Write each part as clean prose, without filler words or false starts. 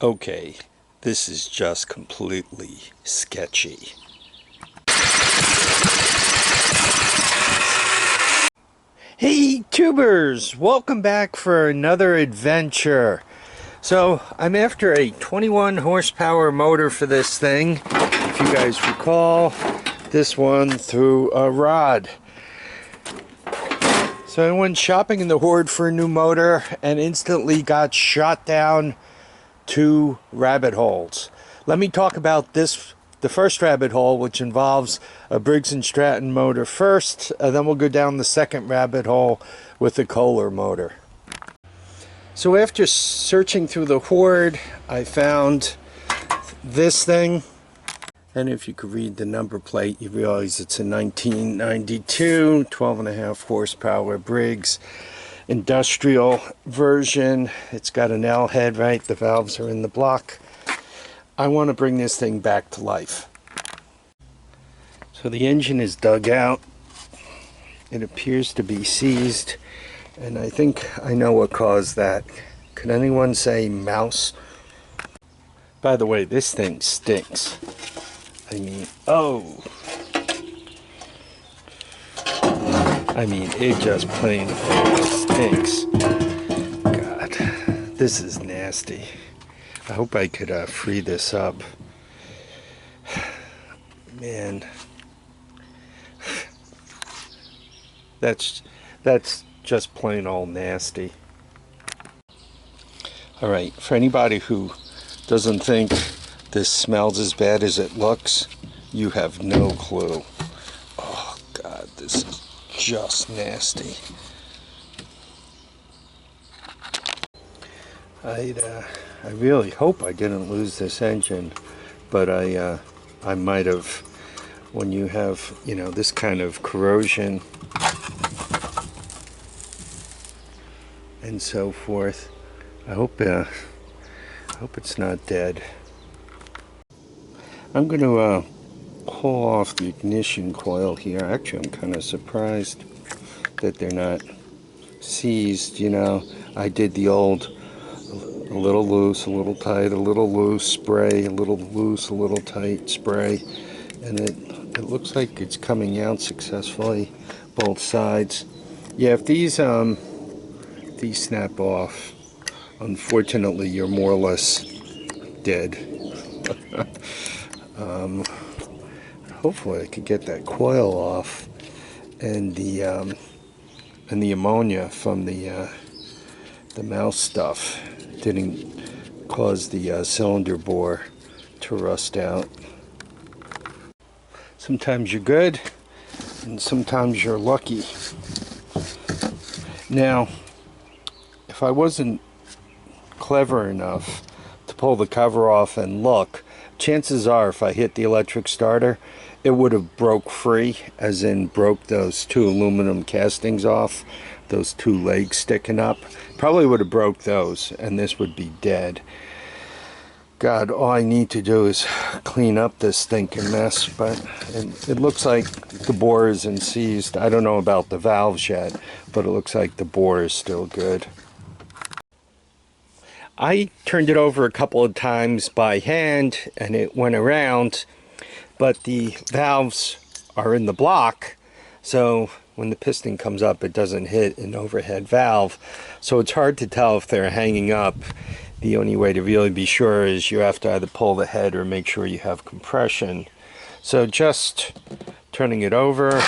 Okay, this is just completely sketchy. Hey tubers, welcome back for another adventure. So I'm after a 21 horsepower motor for this thing. If you guys recall, this one through a rod. So I went shopping in the Horde for a new motor and instantly got shot down 2 rabbit holes. Let me talk about the first rabbit hole, which involves a Briggs and Stratton motor first, and then we'll go down the second rabbit hole with the Kohler motor. So after searching through the Horde, I found this thing, and if you could read the number plate, you realize it's a 1992 12.5 horsepower Briggs industrial version. It's got an L head, right? The valves are in the block. I want to bring this thing back to life. So the engine is dug out. It appears to be seized, and I think I know what caused that. Could anyone say mouse? By the way, this thing stinks. I mean, it just plain stinks. God, this is nasty. I hope I could free this up. Man, that's just plain old nasty. All right, for anybody who doesn't think this smells as bad as it looks, you have no clue. Oh God, this is just nasty. I really hope I didn't lose this engine, but I might have. When you have, this kind of corrosion and so forth, I hope it's not dead. I'm going to pull off the ignition coil here. Actually, I'm kind of surprised that they're not seized. I did the old a little loose, a little tight, a little loose, spray, a little loose, a little tight, spray, and it looks like it's coming out successfully, both sides. Yeah, if these snap off, unfortunately you're more or less dead. Hopefully I could get that coil off, and the ammonia from the mouse stuff didn't cause the cylinder bore to rust out. Sometimes you're good, and sometimes you're lucky. Now, if I wasn't clever enough to pull the cover off and look, chances are if I hit the electric starter, it would have broke free, as in broke those 2 aluminum castings off, those 2 legs sticking up. Probably would have broke those, and this would be dead. God, all I need to do is clean up this stinking mess, but it looks like the bore isn't seized. I don't know about the valves yet, but it looks like the bore is still good. I turned it over a couple of times by hand, and it went around, but the valves are in the block, so when the piston comes up, it doesn't hit an overhead valve. So it's hard to tell if they're hanging up. The only way to really be sure is you have to either pull the head or make sure you have compression. So just turning it over.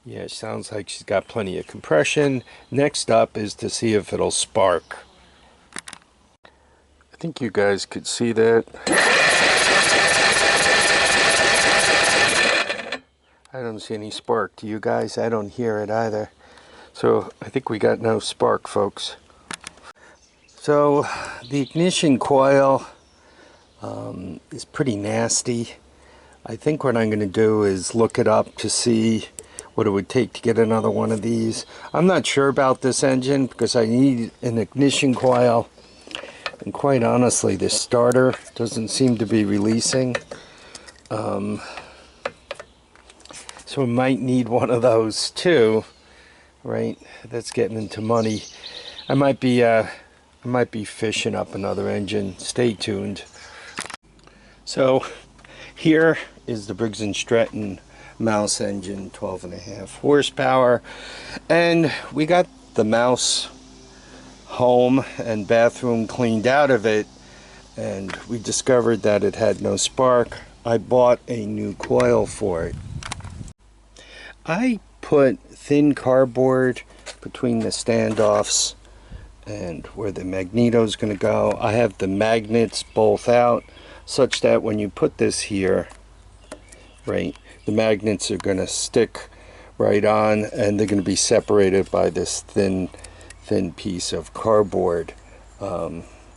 Yeah, it sounds like she's got plenty of compression. Next up is to see if it'll spark. I think you guys could see that. I don't see any spark. Do you guys? I don't hear it either. So I think we got no spark, folks. So the ignition coil is pretty nasty. I think what I'm going to do is look it up to see what it would take to get another one of these. I'm not sure about this engine because I need an ignition coil, and quite honestly this starter doesn't seem to be releasing. So we might need one of those too, right? That's getting into money. I might be I might be fishing up another engine. Stay tuned. So here is the Briggs and Stratton mouse engine, 12.5 horsepower, and we got the mouse home and bathroom cleaned out of it, and we discovered that it had no spark. I bought a new coil for it. I put thin cardboard between the standoffs and where the magneto is going to go. I have the magnets both out such that when you put this here, right, the magnets are going to stick right on, and they're going to be separated by this thin piece of cardboard.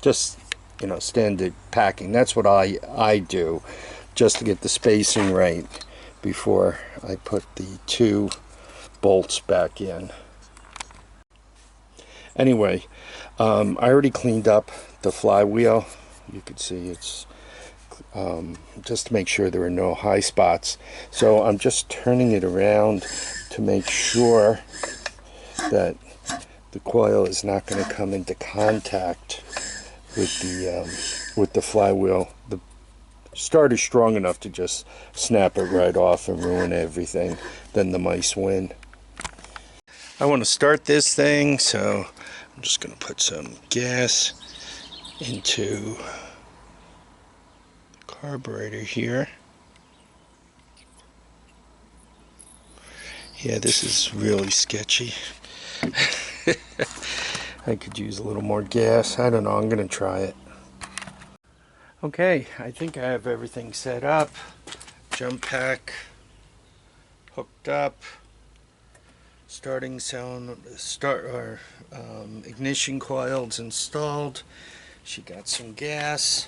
Just, you know, standard packing. That's what I do, just to get the spacing right before I put the two bolts back in. Anyway, I already cleaned up the flywheel. You can see it's just to make sure there are no high spots. So I'm just turning it around to make sure that the coil is not going to come into contact with the flywheel. The starter's strong enough to just snap it right off and ruin everything. Then the mice win. I want to start this thing, so I'm just going to put some gas into the carburetor here. Yeah, this is really sketchy. I could use a little more gas. I don't know, I'm going to try it. Okay, I think I have everything set up. Jump pack hooked up. Starting sound, ignition coils installed. She got some gas.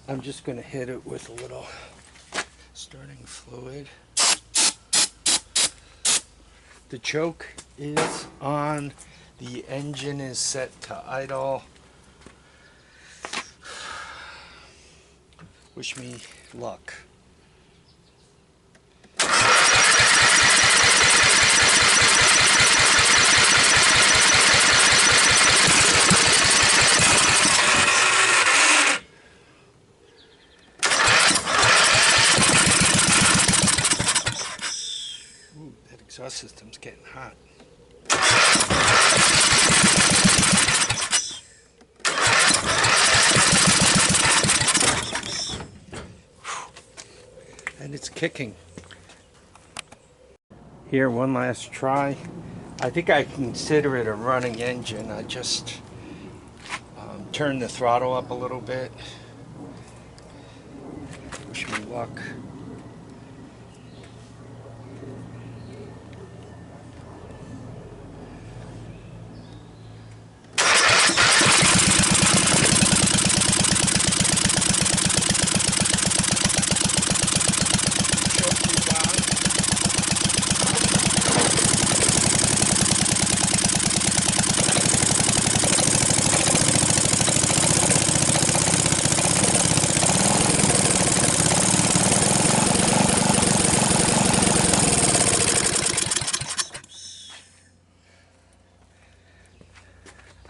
I'm just going to hit it with a little starting fluid. The choke is on. The engine is set to idle. Wish me luck. Ooh, that exhaust system's getting hot. And it's kicking. Here, one last try. I think I consider it a running engine. I just turned the throttle up a little bit. Wish me luck.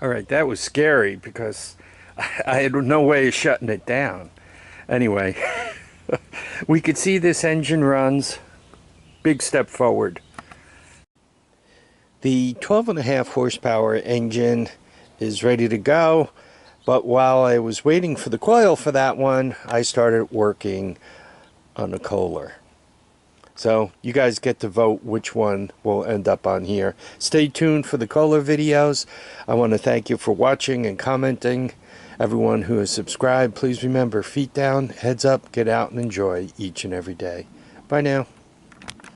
Alright, that was scary because I had no way of shutting it down. Anyway, we could see this engine runs. Big step forward. The 12.5 horsepower engine is ready to go, but while I was waiting for the coil for that one, I started working on a Kohler. So you guys get to vote which one will end up on here. Stay tuned for the Kohler videos. I want to thank you for watching and commenting. Everyone who has subscribed, please remember, feet down, heads up, get out and enjoy each and every day. Bye now.